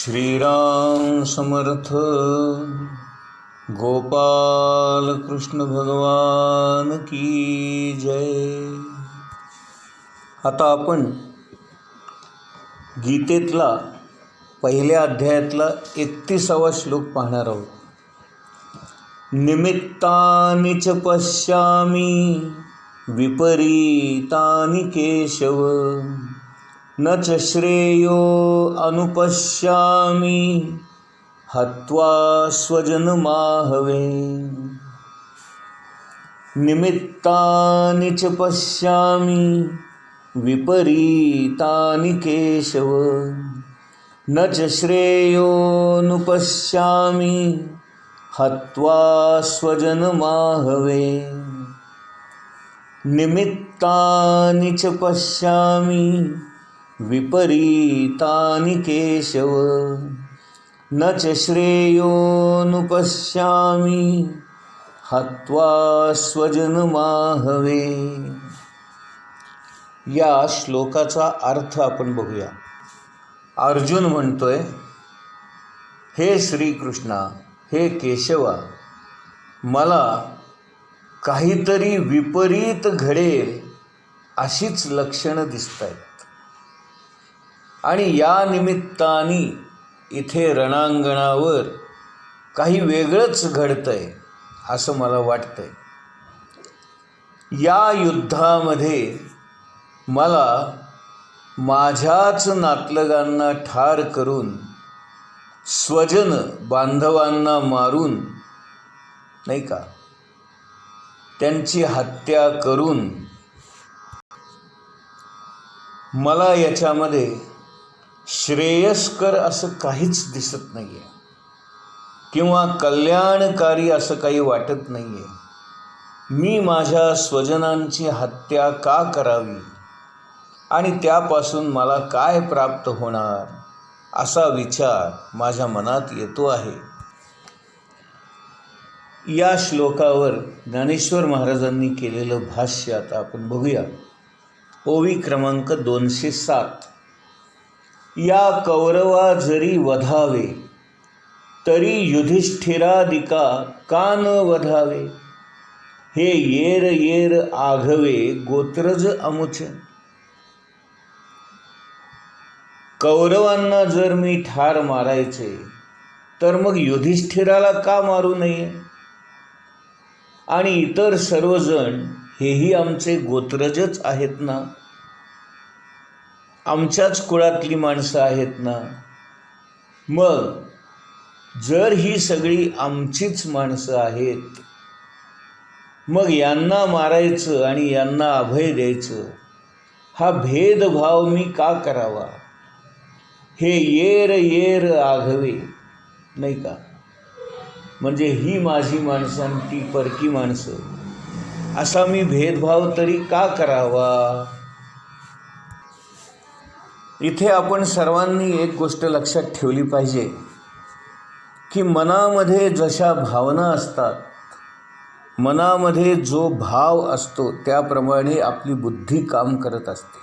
श्रीराम समर्थ. गोपाल कृष्ण भगवान की जय. आता आपण गीतेतला पहिल्या अध्यायातला 31वा श्लोक पाहणार आहोत. निमित्तानि च पश्यामि विपरीतानि केशव न च श्रेयो अनुपश्यामि हत्वा स्वजनमाहवे. निमित्तानि च पश्यामि विपरीतानि केशव न च श्रेयोनुपश्यामि हत्वा स्वजनमाहवे. निमित्तानि च पश्यामि विपरीतानि केशव न च श्रेयोनुपश्यामि हत्वा स्वजनमाहवे. या श्लोकाचा अर्थ आपण बघूया. अर्जुन म्हणतोय, हे श्रीकृष्णा, हे केशवा, मला काहीतरी विपरीत घडेल अशीच लक्षणं दिसत आहेत आणि या निमित्ताने इथे रणांगणावर काही वेगळंच घडतंय असं मला वाटतंय. या युद्धामध्ये मला माझ्याच नातलगांना ठार करून स्वजन बांधवांना मारून, नाही का, त्यांची हत्या करून मला याच्यामध्ये श्रेयस्कर असं काहीच दिसत नाही आहे किंवा कल्याणकारी असं काही वाटत नाही आहे. मी माझ्या स्वजनांची हत्या का करावी आणि त्यापासून मला काय प्राप्त होणार असा विचार माझ्या मनात येतो आहे. या श्लोकावर ज्ञानेश्वर महाराजांनी केलेलं भाष्य आता आपण बघूया. ओवी क्रमांक 207. या कौरवा जरी वधावे तरी युधिष्ठिरादिका का न वधावे. हे येर येर आघवे गोत्रज अमुच. कौरवांना जर मी ठार मारायचे तर मग युधिष्ठिराला का मारू नये. आणि इतर सर्वजण हेही आमचे गोत्रजच आहेत ना, आमच्याच कुळातली माणसं आहेत ना. मग जर ही सगळी आमचीच माणसं आहेत, मग यांना मारायचं आणि यांना अभय द्यायचं हा भेदभाव मी का करावा. हे येर येर आघवे, नाही का, म्हणजे ही माझी माणसं आणि ती परकी माणसं असा मी भेदभाव तरी का करावा. इथे आपण सर्वांनी एक गोष्ट लक्षात ठेवली पाहिजे की मनामध्ये जशा भावना असतात, मनामध्ये जो भाव असतो त्याप्रमाणे आपली बुद्धी काम करत असते.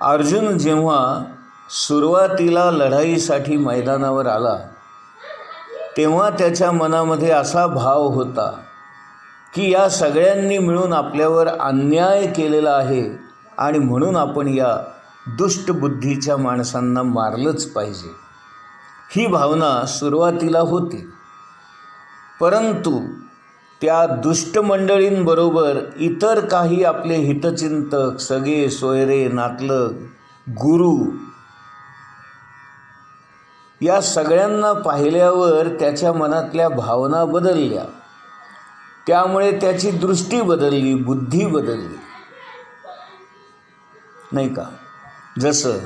अर्जुन जेव्हा सुरुवातीला लढाईसाठी मैदानावर आला तेव्हा त्याच्या मनामध्ये असा भाव होता की या सगळ्यांनी मिळून आपल्यावर अन्याय केलेला आहे आणि म्हणून आपण या दुष्ट बुद्धीच्या माणसांना मारलंच पाहिजे. ही भावना सुरुवातीला होती. परंतु त्या दुष्ट मंडळींबरोबर इतर काही आपले हितचिंतक, सगळे सोयरे, नातलग, गुरु या सगळ्यांना पाहिल्यावर त्याच्या मनातल्या भावना बदलल्या. त्यामुळे त्याची दृष्टी बदलली, बुद्धी बदलली, नाही का. जसं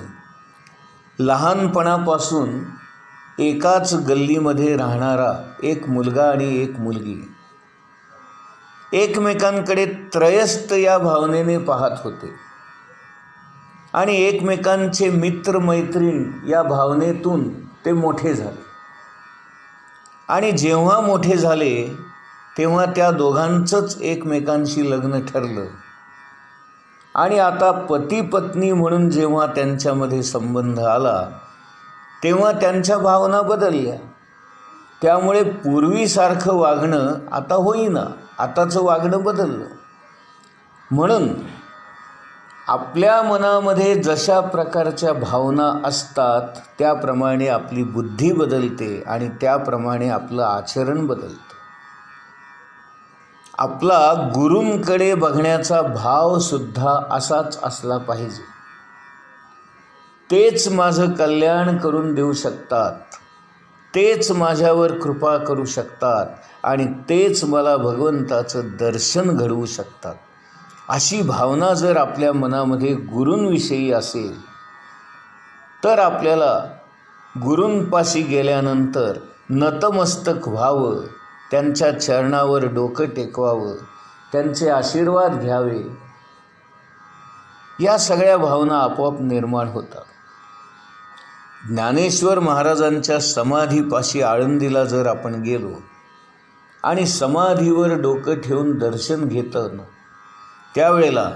लहानपणापासून एकाच गल्लीमध्ये राहणारा एक मुलगा आणि एक मुलगी एकमेकांकडे त्रयस्थ या भावनेने पाहत होते आणि एकमेकांचे मित्रमैत्रीण या भावनेतून ते मोठे झाले. आणि जेव्हा मोठे झाले तेव्हा त्या दोघांचंच एकमेकांशी लग्न ठरलं आणि आता पती पत्नी म्हणून जेव्हा त्यांच्यामध्ये संबंध आला तेव्हा त्यांच्या भावना बदलल्या. त्यामुळे पूर्वीसारखं वागणं आता होईना, आताचं वागणं बदललं. म्हणून आपल्या मनामध्ये जशा प्रकारच्या भावना असतात त्याप्रमाणे आपली बुद्धी बदलते आणि त्याप्रमाणे आपलं आचरण बदलतं. आपला गुरूंकडे बघण्याचा भावसुद्धा असाच असला पाहिजे. तेच माझं कल्याण करून देऊ शकतात, तेच माझ्यावर कृपा करू शकतात आणि तेच मला भगवंताचं दर्शन घडवू शकतात. अशी भावना जर आपल्या मनामध्ये गुरूंविषयी असेल तर आपल्याला गुरूंपाशी गेल्यानंतर नतमस्तक व्हावं, त्यांच्या चरणावर डोकं टेकवावं, त्यांचे आशीर्वाद घ्यावे, या सगळ्या भावना आपोआप निर्माण होतात. ज्ञानेश्वर महाराजांच्या समाधीपाशी आळंदीला जर आपण गेलो आणि समाधीवर डोकं ठेवून दर्शन घेतं त्यावेळेला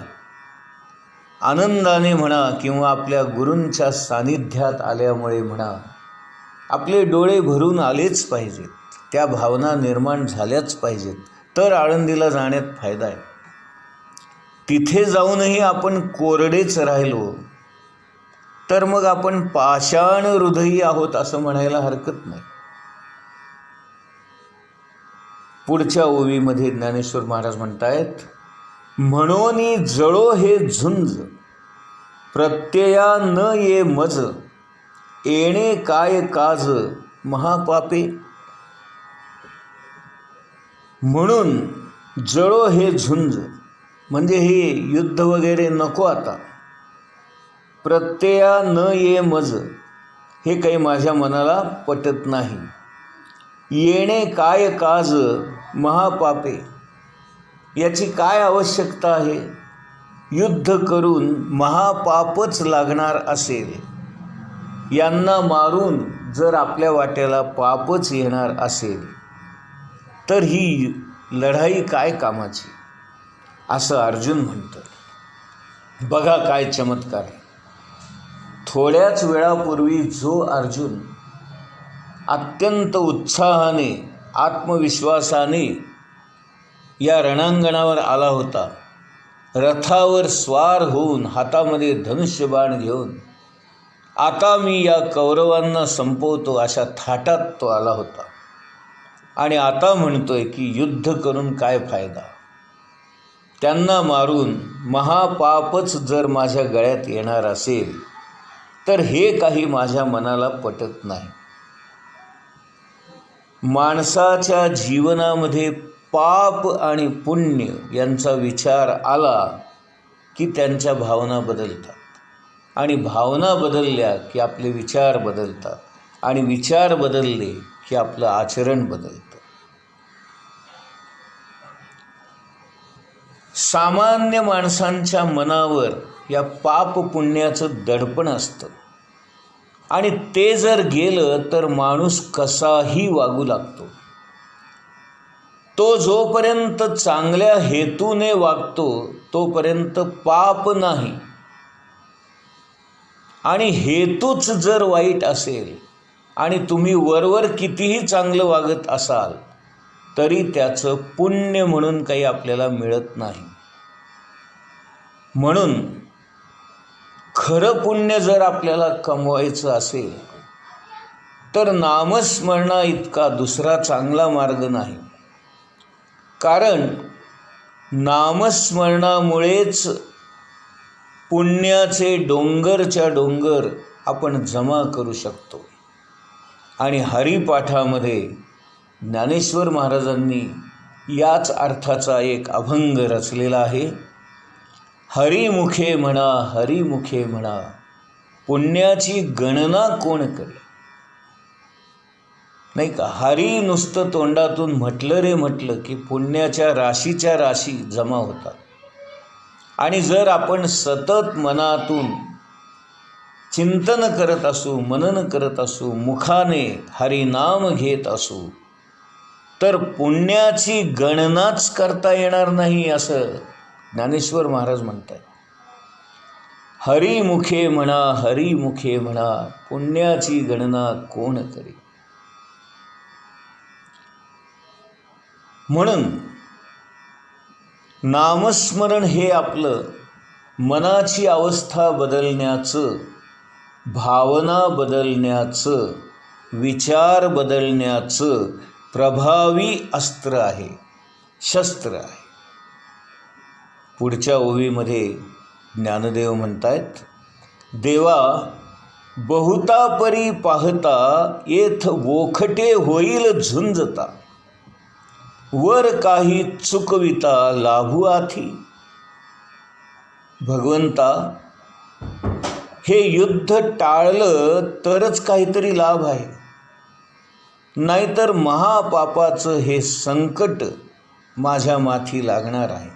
आनंदाने म्हणा किंवा आपल्या गुरूंच्या सानिध्यात आल्यामुळे म्हणा आपले डोळे भरून आलेच पाहिजेत, त्या भावना निर्माण झाल्याच पाहिजेत, तर आळंदीला जाण्यात फायदा आहे. तिथे जाऊनही आपण कोरडेच राहिलो तर मग आपण पाषाण हृदयी आहोत असं म्हणायला हरकत नाही. पुढच्या ओवीमध्ये ज्ञानेश्वर महाराज म्हणतायत, म्हणोनी जळो हे झुंज, प्रत्यया न ये मज, येणे काय काज महापापे. म्हणून जळो हे झुंज म्हणजे हे युद्ध वगैरे नको आता. प्रत्यया न ये मज हे काही माझ्या मनाला पटत नाही. येणे काय काज महापापे, याची काय आवश्यकता आहे. युद्ध करून महापापच लागणार असेल, यांना मारून जर आपल्या वाट्याला पापच येणार असेल तर ही लढाई काय कामाची, असं अर्जुन म्हणतो. बघा काय चमत्कार. थोड्याच वेळापूर्वी जो अर्जुन अत्यंत उत्साहाने आत्मविश्वासाने या रणांगणावर आला होता, रथावर स्वार होऊन हातामध्ये धनुष्यबाण घेऊन आता मी या कौरवांना संपवतो अशा थाटात तो आला होता आणि आता म्हणतोय की युद्ध करून काय फायदा, त्यांना मारून महापापच जर माझ्या गळ्यात येणार असेल तर हे काही माझ्या मनाला पटत नाही. माणसाच्या जीवनामध्ये पाप आणि पुण्य यांचा विचार आला की त्यांच्या भावना बदलतात आणि भावना बदलल्या की आपले विचार बदलतात आणि विचार बदलले की आपलं आचरण बदलतं. सामान्य माणसांच्या मनावर या पाप पुण्याचं दडपण असतं आणि ते जर गेलं तर माणूस कसाही वागू लागतो. तो जोपर्यंत चांगल्या हेतूने वागतो तोपर्यंत पाप नाही, आणि हेतूच जर वाईट असेल आणि तुम्ही वरवर कितीही चांगलं वागत असाल तरी त्याचं पुण्य म्हणून काही आपल्याला मिळत नाही. म्हणून खरं पुण्य जर आपल्याला कमवायचं असेल तर नामस्मरणा इतका दुसरा चांगला मार्ग नाही. कारण नामस्मरणामुळेच पुण्याचे डोंगरच्या डोंगर आपण जमा करू शकतो. आणि हरिपाठामध्ये ज्ञानेश्वर महाराजांनी याच अर्थाचा एक अभंग रचलेला आहे. हरिमुखे म्हणा, हरिमुखे म्हणा, पुण्याची गणना कोण करे. नाही का, हरी नुसतं तोंडातून म्हटलं रे म्हटलं की पुण्याच्या राशीच्या राशी जमा होतात. आणि जर आपण सतत मनातून चिंतन करत असू, मनन करत असू, मुखाने हरिनाम घेत असू तर पुण्याची गणनाच करता येणार नाही असं ज्ञानेश्वर महाराज म्हणतात. हरिमुखे म्हणा, हरिमुखे म्हणा, पुण्याची गणना कोण करी. म्हणून नामस्मरण हे आपलं मनाची अवस्था बदलण्याचं, भावना बदलण्याचं, विचार बदलण्याचं प्रभावी अस्त्र आहे, शस्त्र आहे. पुढच्या ओवीमध्ये ज्ञानदेव म्हणतायत, देवा बहुता परी पाहता येथ वोखटे होईल झुंजता, वर काही चुकविता लाभू आथी. भगवंता, हे युद्ध टाळलं तरच काहीतरी लाभ आहे, नाहीतर महापापाचं हे संकट माझ्या माथी लागणार आहे.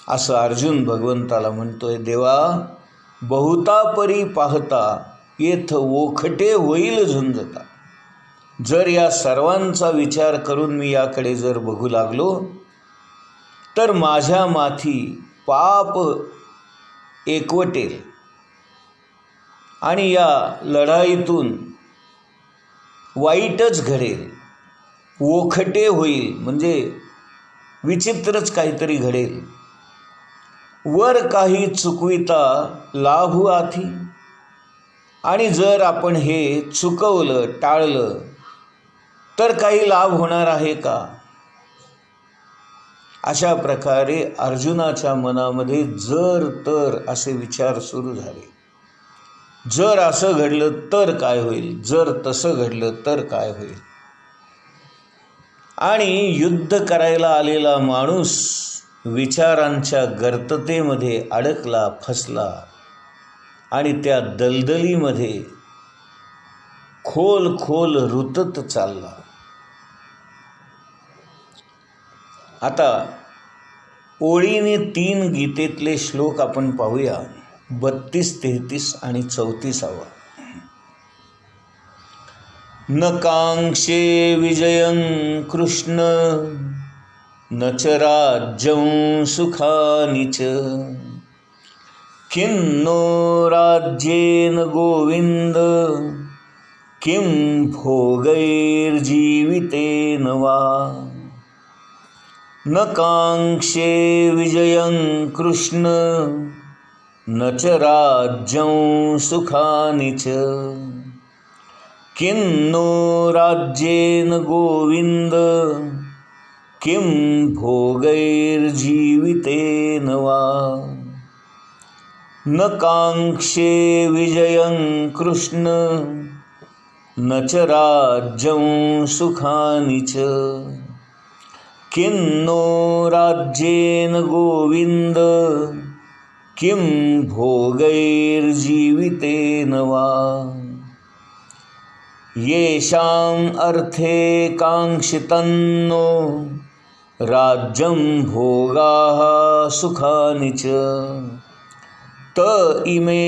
असं अर्जुन भगवंताला म्हणतोय, देवा बहुता परी पाहता येथ वोखटे होईल झुंजता. जर या सर्वांचा विचार करून मी याकडे जर बघू लागलो तर माझ्या माथी पाप एकवटेल आणि या लढाईतून वाईटच घडेल, वोखटे होईल म्हणजे विचित्रच काहीतरी घडेल. वर काही चुकविता लाभू आथी. आणि जर आपण हे चुकवलं, टाळलं तर काही लाभ होणार आहे का. अशा प्रकारे अर्जुनाच्या मनामध्ये जर तर असे विचार सुरू झाले. जर असं घडलं तर काय होईल, जर तसं घडलं तर काय होईल. आणि युद्ध करायला आलेला माणूस विचारांच्या गर्ततेमध्ये अडकला, फसला आणि त्या दलदलीमध्ये खोल खोल रुतत चालला. आता ओळीने 3 गीतेतले श्लोक आपण पाहूया, 32, 33 आणि 34. न कांक्षे विजयं कृष्ण न च राज्यं सुखानि च, किं नो राज्येन गोविंद किं भोगैर्जीवितेन वा. न कांक्षे विजयं कृष्ण न च राज्यं सुखानि च, किं नो राज्येन गोविंद किं भोगैर्जीवितेन वा. न कांक्षे विजयं कृष्ण न च राज्यं सुखानि च, किं नो राज्येन गोविंद किं भोगैर्जीवितेन वा. येषाम् अर्थे काङ्क्षितन्नो राज्यं भोगाः सुखानि च, त इमे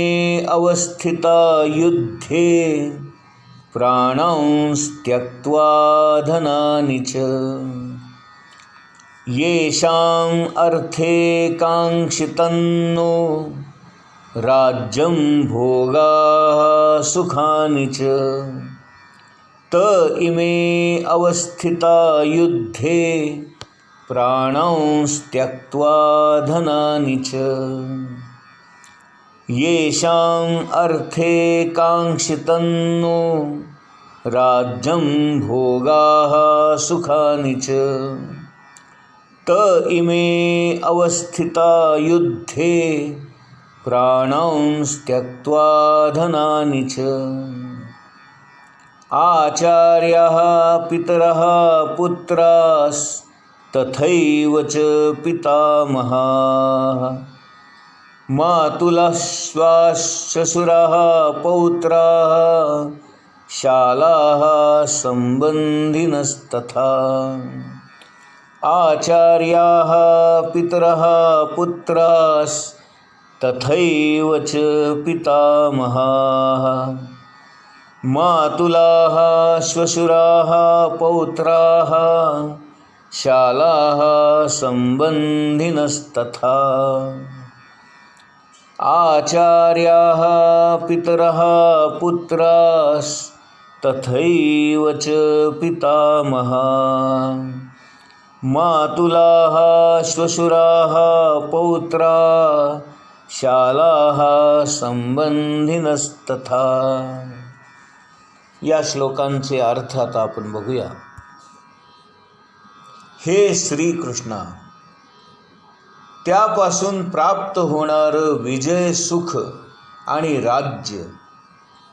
अवस्थिता युद्धे प्राणांस् त्यक्त्वा धनानि च. येषाम् अर्थे काङ्क्षितन्नो राज्यं भोगाः सुखानि च, त इमे अवस्थिता युद्धे प्राणांस् त्यक्त्वा धनानि च. येषाम् अर्थे काङ्क्षितन्नो राज्यं भोगाः सुखानि च, त इमे अवस्थिता युद्धे प्राणांस् त्यक्त्वा धनानि च. आचार्याः पितरः पुत्रास्तथैव च पितामहाः, मातुलः श्वशुराः पौत्राः शालाः सम्बन्धिनस्तथा. आचार्याः पितरः पुत्रास्तथैव च पितामहाः, मातुलाः श्वशुराः पौत्राः शालाः सम्बन्धिनस्तथा. आचार्याः पितरः पुत्रास् तथैव च पितामहा मातुलाः श्वशुराः पौत्रा शालाः संबंधिनस्तथा. या श्लोकांचे अर्थ आता आपण बघूया. हे श्रीकृष्णा, त्यापासून प्राप्त होणारं विजय, सुख आणि राज्य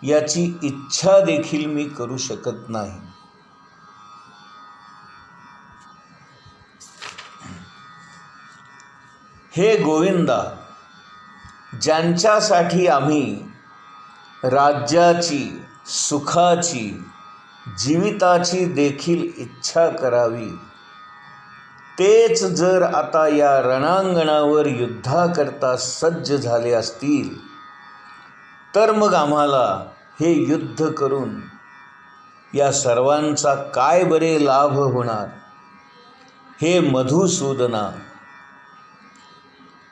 याची इच्छा देखील मी करू शकत नाही. हे गोविंदा, ज्यांच्यासाठी आम्ही राज्याची, सुखाची, जीविताची देखील इच्छा करावी, तेच जर आता या रणांगणावर युद्धाकरता सज्ज झाले असतील, तर मग आम्हाला हे युद्ध करून या सर्वांचा काय बरे लाभ होणार. हे मधुसूदना,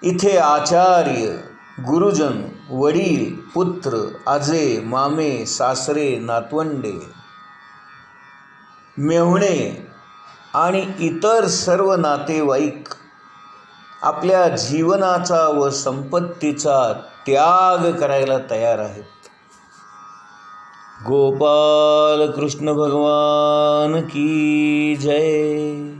इथे आचार्य, गुरुजन, वडील, पुत्र, आजे, मामे, सासरे, नातवंडे, मेहुणे आणि इतर सर्व नातेवाईक आपल्या जीवनाचा व संपत्तीचा त्याग करायला तयार आहेत. गोपाल कृष्ण भगवान की जय.